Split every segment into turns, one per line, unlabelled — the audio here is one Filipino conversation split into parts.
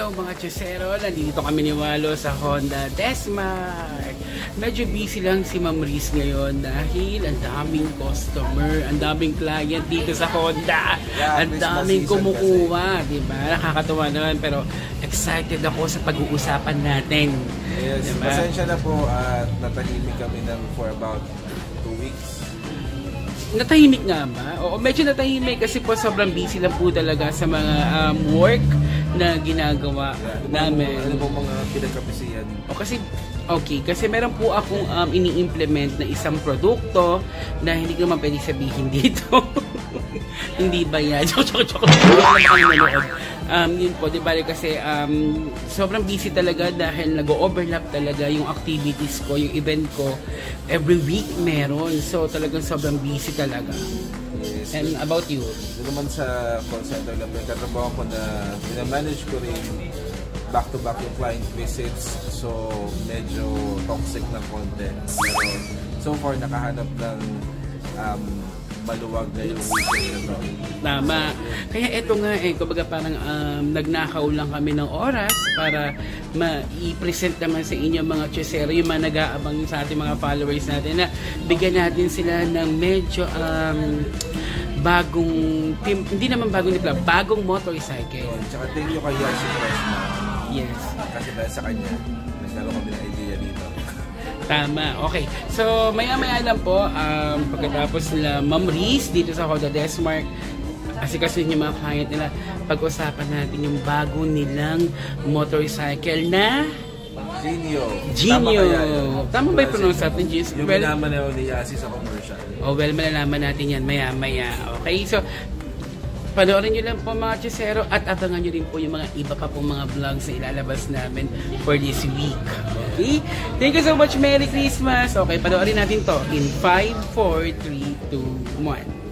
Hello mga chusero, nandito kami ni Walo sa Honda Desmark. Medyo busy lang si Ma'am Riz ngayon dahil ang daming customer, ang daming client dito sa Honda. Ang daming kumukuha, diba? Nakakatuwa naman pero excited ako sa pag-uusapan natin.
Yes,
diba?
Pasensya na po at natahimik kami for about 2 weeks.
Natahimik nga ba? Oo, medyo natahimik kasi po sobrang busy lang po talaga sa mga work na ginagawa namin.
Ano po mga pinagkapisiyan?
O kasi, okay, kasi meron po akong ini-implement na isang produkto na hindi ko man pwede sabihin dito. Hindi ba yan? Joke. Yun po, di ba kasi sobrang busy talaga dahil nag-overlap talaga yung activities ko, yung event ko. Every week meron. So talagang sobrang busy talaga.
Yes.
And about you?
Doon naman sa call center lang, may katrabaho ko na minamanage ko rin back-to-back yung client visits. So medyo toxic na content. Pero so far nakahanap ng maluwag na yung weekend na to.
Tama. Kaya eto nga kumbaga parang nagnakaw lang kami ng oras para ma-i-present naman sa inyo mga chusero, yung mga nag-aabang sa ating mga followers natin na bigyan natin sila ng medyo bagong, hindi naman bagong nipla, bagong motorcycle.
Tsaka thank you kay Yasi Fresma.
Yes.
Kasi dahil sa kanya, nagkaroon kami ng idea dito.
Tama. Okay. So, maya-maya lang po, pagkatapos nila Ma'am Riz dito sa Honda Desmark, kasi yung mga client nila, pag-usapan natin yung bago nilang motorcycle na Genio. Tama ba yung pronounce natin, Gis?
Yung minaman na ni Yasi sa commercial.
Oh, well, malalaman natin yan maya-maya. Okay, so, panoorin nyo lang po mga chusero at abangan nyo rin po yung mga iba pa pong mga vlogs na ilalabas namin for this week. Okay? Thank you so much. Merry Christmas. Okay, panoorin natin to in 5, 4, 3, 2, 1.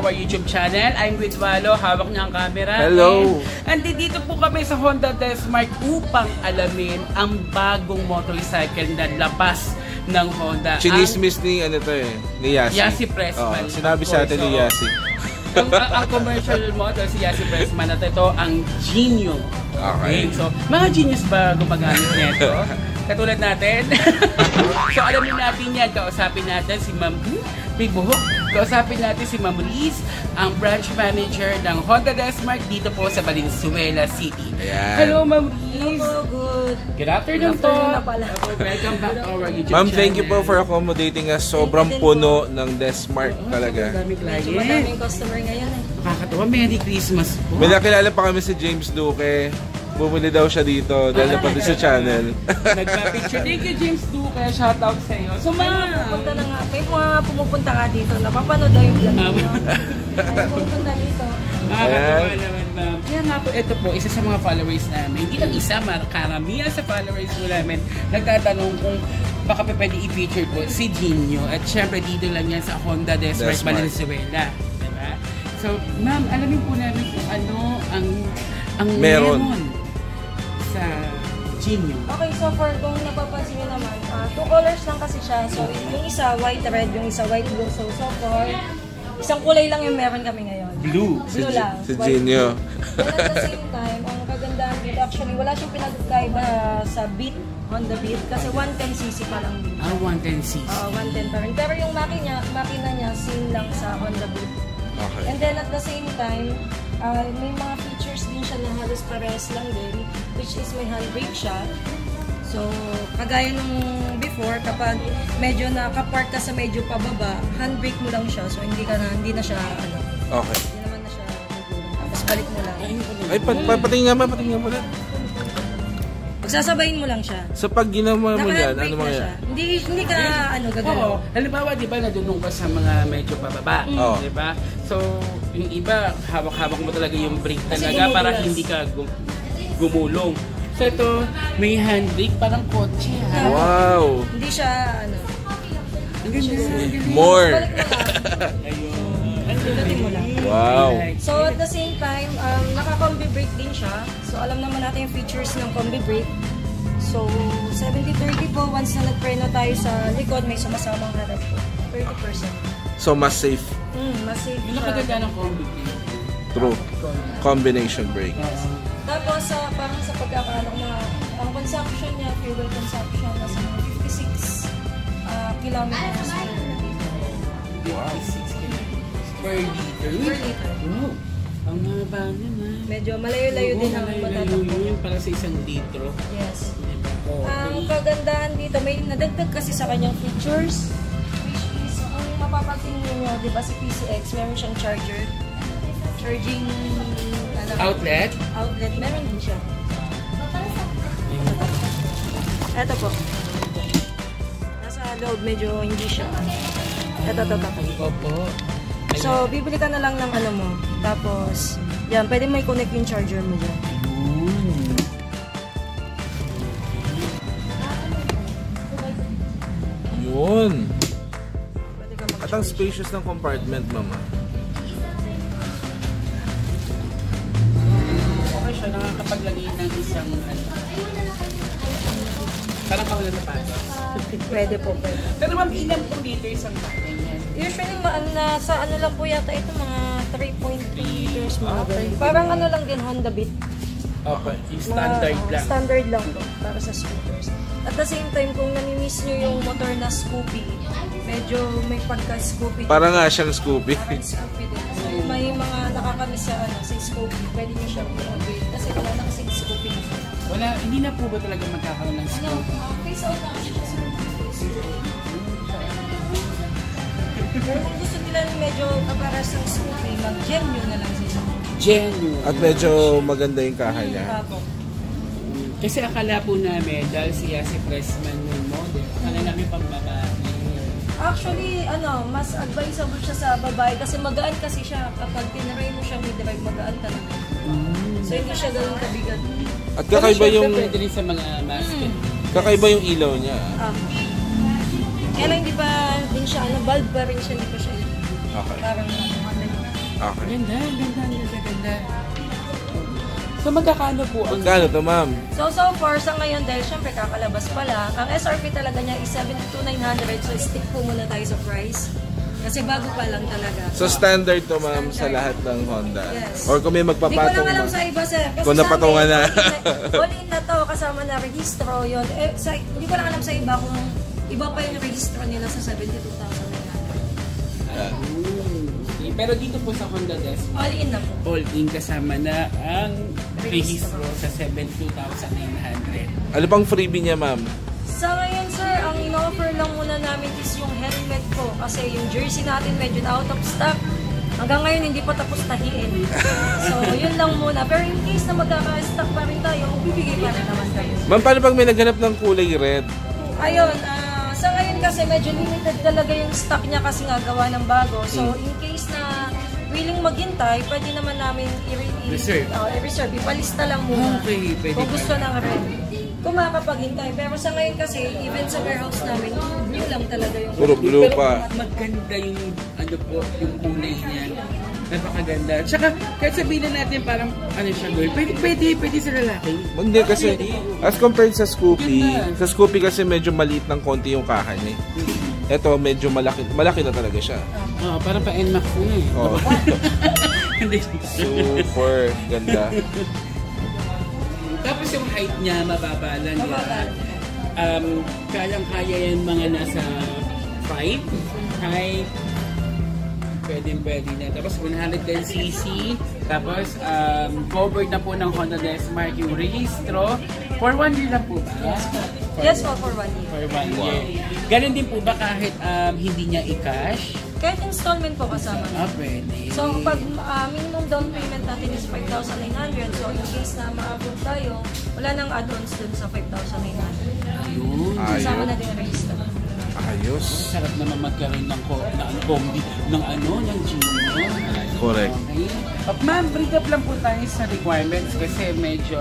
YouTube channel. I'm with Walo. Hawak niya ang camera.
Hello!
And dito po kami sa Honda Desmark upang alamin ang bagong motorcycle na labas ng Honda.
Chinismis ni ni Yasi.
Yasi Pressman.
Sinabi sa atin ni Yasi.
Ang commercial motor si Yasi Pressman at ito ang Genio.
Okay.
So, mga genius ba gumagamit nito? Katulad natin. So, alamin natin yan. Kausapin natin si Ma'am Big Buhok. Kausapin natin si Ma'am Riz, ang branch manager ng Honda Desmark dito po sa Valenzuela City.
Ayan.
Hello, Ma'am Riz.
Hello, good.
Good afternoon po. Welcome back to our YouTube channel.
Ma'am, thank you po for accommodating us. Sobrang puno ng Desmark talaga.
Madaming client.
Madaming customer ngayon eh.
Nakakatawa. Merry Christmas po.
May nakilala pa kami si James Duque. Bumili daw siya dito dahil napanood sa channel.
Nagpa-picture. Thank you, James Duque. Shoutout sa iyo. So,
Pupunta na nga. May mga pumupunta ka dito. Napapanood daw yung vlog nyo. Ay, pumupunta dito.
Nakakatawa naman, ma'am. Kaya nga po, ito po, isa sa mga followers namin. Hindi lang isa, karamihan sa followers mo namin nagtatanong kung baka pwede i-feature po si Genio. At syempre, dito lang yan sa Honda Desmark, Valenzuela. Diba? So, ma'am, alamin po namin kung ano ang meron sa Genio.
Okay, so for kung napapansin nyo naman, 2 colors lang kasi siya. So, yung isa white red, yung isa white blue. So far, isang kulay lang yung meron kami ngayon.
Blue.
Blue lang.
Si Genio.
And at the same time, ang kagandahan dito, actually, wala siyang pinagkaiba sa Beat, Honda Beat, kasi 110cc pa lang din.
110cc.
110 pa rin. Pero yung makina niya, same lang sa Honda Beat.
Okay.
And then at the same time, may mga features din siya na halos parehas lang din, which is may handbrake siya. So, kagaya nung before, kapag medyo nakapark ka sa medyo pababa, handbrake mo lang siya. So, hindi na siya,
Okay.
hindi naman na siya nagulong. Tapos balik mo lang.
Ay, patingin nga mo na.
Pagsasabayin mo lang siya.
So, pag ginawa mo yan, ano
Naka-handbrake na siya.
mangyayari?
Hindi ka, gagawin.
Oo. Halimbawa, di ba, nadunong ka sa mga medyo pababa.
Oo.
Di ba? So, yung iba, hawak-hawak mo talaga yung brake
Kasi
talaga para
gumugulas.
hindi ka gumulong. So, ito, may handbrake, parang kotse, ha?
Wow!
Hindi siya,
Ang ganda.
More.
Balik mo lang. Pindutin mo lang.
Wow.
So at the same time, naka-combi brake din siya. So alam naman natin yung features ng combi brake. So 70-30 po, once na nagpreno tayo sa likod, may sumasamang harap po. 30%.
So, mas safe.
Mas safe
Yung
siya.
nakaganda ng combi.
True. Combination brake.
Tapos parang sa pagkakaalok na ang consumption niya, fuel consumption, nasa mga 56 kilometers per liter.
Wow.
6 kilometers per liter.
Per liter.
Wow. Ang haba naman.
Medyo malayo-layo din ang
Malayo yun para sa 1 litro.
Yes.
Diba?
Ang kagandahan dito, may nadagdag kasi sa kanyang features, which is, kung mapapansin niyo, di ba si PCX, meron siyang charging
Outlet?
outlet, meron din siya. Eto po. Nasa loob, medyo hindi siya. Eto.
Opo.
So, bibili ka na lang ng ano mo. Tapos, yan, pwede may connect yung charger mo dyan.
Yun.
Pwede ka
At ang spacious ng compartment, mama.
Okay siya, nakakapaglagay ng isang parang kahulan na patos.
Pwede po, pwede.
Pero ma'am, ilan po liters ang kanya niyan?
Usually, nasa ano lang po yata ito, mga 3.3 liters mga
Okay.
ganun. Parang ano lang din, Honda Beat.
Okay, yung standard lang.
Standard lang po, para sa scooters. At the same time, kung namimiss nyo yung motor na Scoopy, medyo may pagka-Scoopy.
Para nga siyang Scoopy.
Parang Scoopy din. So, may mga nakakamiss sa, sa Scoopy, pwede nyo siyang i-upgrade. Kasi wala na kasi Scoopy na sila.
Wala, hindi na po ba talaga magkakaroon ng
Ano,
scope?
face out na kasi siya sa pero kung gusto nila medyo kaparas ng Scoopy, mag-gem nyo na lang sila.
Genuine.
At medyo maganda yung kaha niya.
Apo.
Kasi akala po namin, dahil siya si Pressman yung model, akala namin pang babae.
Actually, mas advisable siya sa babae kasi magaan kasi siya. Kapag tinry mo siyang i-drive, magaan talaga. So, hindi siya ganun kabigat.
At kakaiba
Pero
yung
syempre, pwede rin sa mga basket.
kakaiba yung ilaw niya.
Kaya lang hindi pa din siya, bulb pa rin siya, hindi pa siya.
Okay.
Parang,
Okay.
Ganda. So magkakano po ang...
Magkano to, ma'am?
so far, sa ngayon, dahil syempre kakalabas pa lang, ang SRP talaga niya is 72,900. So, stick po muna tayo sa price. Kasi bago pa lang talaga.
So standard to, ma'am, sa lahat ng Honda.
Yes.
Or kung may
Hindi ko
magpapatong,
lang alam
ma'am.
sa iba, sir. Kasi
Kung napatungan na.
all in na to, kasama na registro yun. Hindi ko lang alam sa iba kung iba pa yung registro nila sa 72,900.
Pero dito po sa Honda Desk,
All in na po.
all in kasama na ang registro sa 72,900.
Ano pang freebie niya, ma'am?
Sa ngayon, sir, ang in-offer lang muna namin is yung helmet ko. Kasi yung jersey natin medyo na out of stock. Hanggang ngayon, hindi pa tapos tahiin. So, yun lang muna. Pero in case na magkaka-stock pa rin tayo, bibigay pa rin naman tayo.
Ma'am, paano pag may naghanap ng kulay red?
Ayun, sa ngayon kasi medyo limited talaga yung stock niya kasi nga gawa ng bago. So, in case na willing maghintay, pwede naman namin
Reserve.
i-reserve. Ipalista lang muna.
Okay, pwede
Kung
pa.
gusto ng red. Kung makapaghintay. Pero sa ngayon kasi, even sa warehouse namin, blue lang talaga yung
Puro blue
Pero
pa.
maganda yung ano po, yung kulay niya. Napakaganda. Tsaka, kahit sabihin na natin parang, ano siya, girl, pwede sa lalaki.
Hindi kasi, as compared sa Scoopy kasi medyo maliit ng konti yung kaha niya. Ito, medyo malaki na talaga siya.
Parang pa NMAX na eh.
Oh.
Hindi.
Super ganda.
Tapos yung height niya, mababa lang yan. Kayang-kaya yan mga nasa 5 height. Pwede na. Tapos 110cc. Tapos covered na po ng Honda Desmark yung registro. For 1 year lang po ba?
Yes po, for 1 year.
For 1 year. Ganun din po ba kahit hindi niya i-cash?
Kahit installment po kasama na.
Pwede.
So, pag minimum down payment natin is 5,900. So, in case na maabot tayo, wala nang add-ons dun sa 5,900.
Ayun.
Kasama na din ang register.
Ayos.
Sarap naman magkaroon ng kombi ng Gino.
Correct.
Okay. Ma'am, bring up lang po tayo sa requirements kasi medyo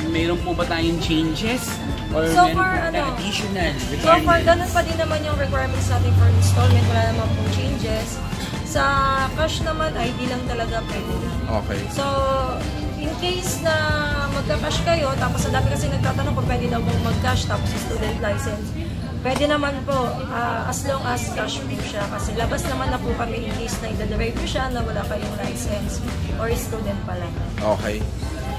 mayroon po ba tayong changes? Or
So
meron
far,
po tayong additional
So
requirements?
far, ganun pa din naman yung requirements natin for installment. Wala naman pong changes. Sa cash naman, ID lang talaga pwede.
Okay.
So, in case na magka-cash kayo, tapos ang dami kasi nagtatanong kung pwede daw bang mag-cash tapos student license, pwede naman po, as long as cash po siya. Kasi labas naman na po kami in case na i-derive po siya na wala kayong license or student pala.
Okay.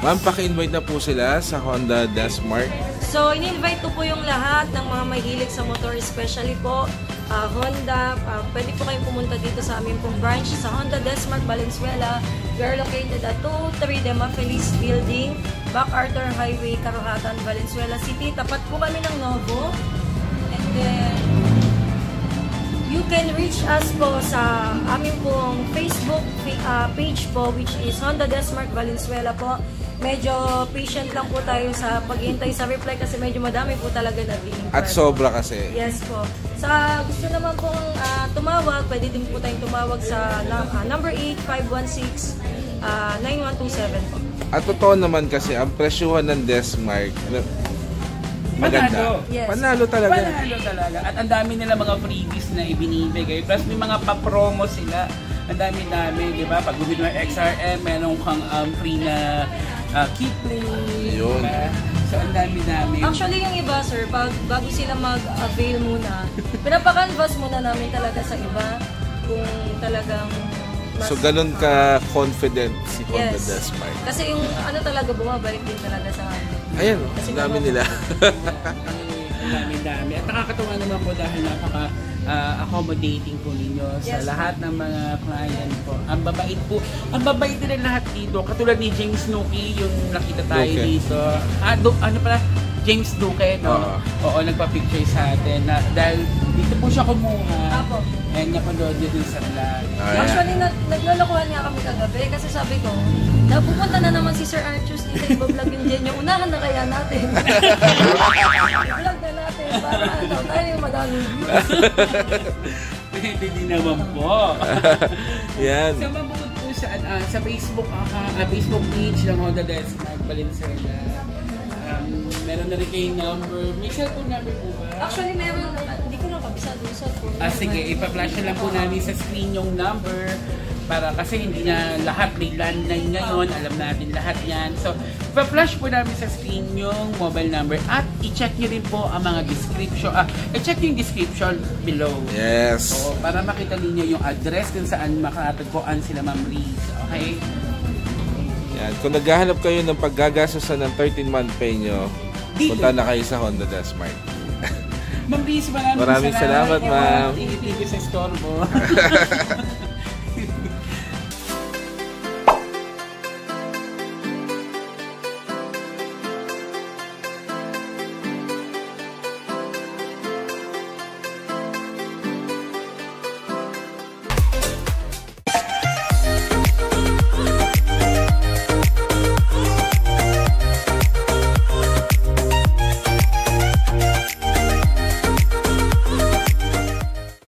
Ma'am, paki-invite na po sila sa Honda Desmark.
So, in-invite ko po yung lahat ng mga mahilig sa motor, especially po Honda. Pwede po kayong pumunta dito sa aming pong branch sa Honda Desmark, Valenzuela. We are located at 2-3 Dema Feliz Building, MacArthur Highway, Carohatan, Valenzuela City. Tapat po kami ng Novo. And then, you can reach us po sa aming pong Facebook page po, which is Honda Desmark Valenzuela po. Medyo patient lang po tayo sa paghihintay sa reply kasi medyo madami po talaga nag-i-inquire.
At sobra kasi.
Yes po. Sa gusto naman pong tumawag, pwede din po tayong tumawag sa number 8516-9127 po.
At totoo naman kasi, ang presyuhan ng Desmark, maganda.
Panalo.
Yes.
Panalo talaga.
Panalo talaga. At ang dami nila mga freebies na ibinibigay. Plus may mga pa-promo sila. Ang dami-dami, di ba? Pag bumili ng XRM, meron kang free na Keyplay.
Yun.
Diba? So ang dami-dami.
Actually, yung iba, sir, bago sila mag-avail muna, pinapakanvas muna namin talaga sa iba kung talagang
So, ganun ka confident si Honda
Yes.
Desmark.
Kasi yung ano talaga, bumabalik din talaga sa amin.
Ayan,
Kasi
ang dami
naman-
nila.
Ang dami-dami. At nakakatuwa naman po dahil napaka-accommodating po ninyo sa
Yes.
lahat ng mga client po. Ang babait po. Ang babait nila lahat dito. Katulad ni James Nuki, yung nakita tayo
Duque.
dito. Ano pala? James Duque, no? Oo, nagpa-picture sa atin. Dahil dito po siya kumuha.
Apo.
And napanood niyo din sa vlog.
Ayan.
Actually, naglalakuhan nga kami kagabi kasi sabi ko, napupunta na naman si Sir Archus dito, ibablog yung Genyo. Unahan na kaya natin. I-vlog na natin para tayo yung madaming views.
Hindi naman po.
Yan.
So, mabukod po sa Facebook, Facebook page ng Honda Desmark Valenzuela. Meron na rin kayong number. May cellphone number po ba?
Actually, meron, hindi ko lang kabisado sa phone.
Sige, ipa-flash na lang po namin sa screen yung number para kasi hindi na lahat may landline ngayon, alam natin lahat yan. So, ipa-flash po namin sa screen yung mobile number at i-check nyo rin po ang mga description. I-check yung description below.
Yes.
So, para makita ninyo yung address kung saan makatagpuan sila Ma'am Riz. Okay?
Yan. Kung naghahanap kayo ng paggagastosan ng 13-month pay nyo, punta na kayo sa Honda Desmark.
Ma'am Riz, maraming
Maraming salamat, ma'am.
Thank you sa storbo.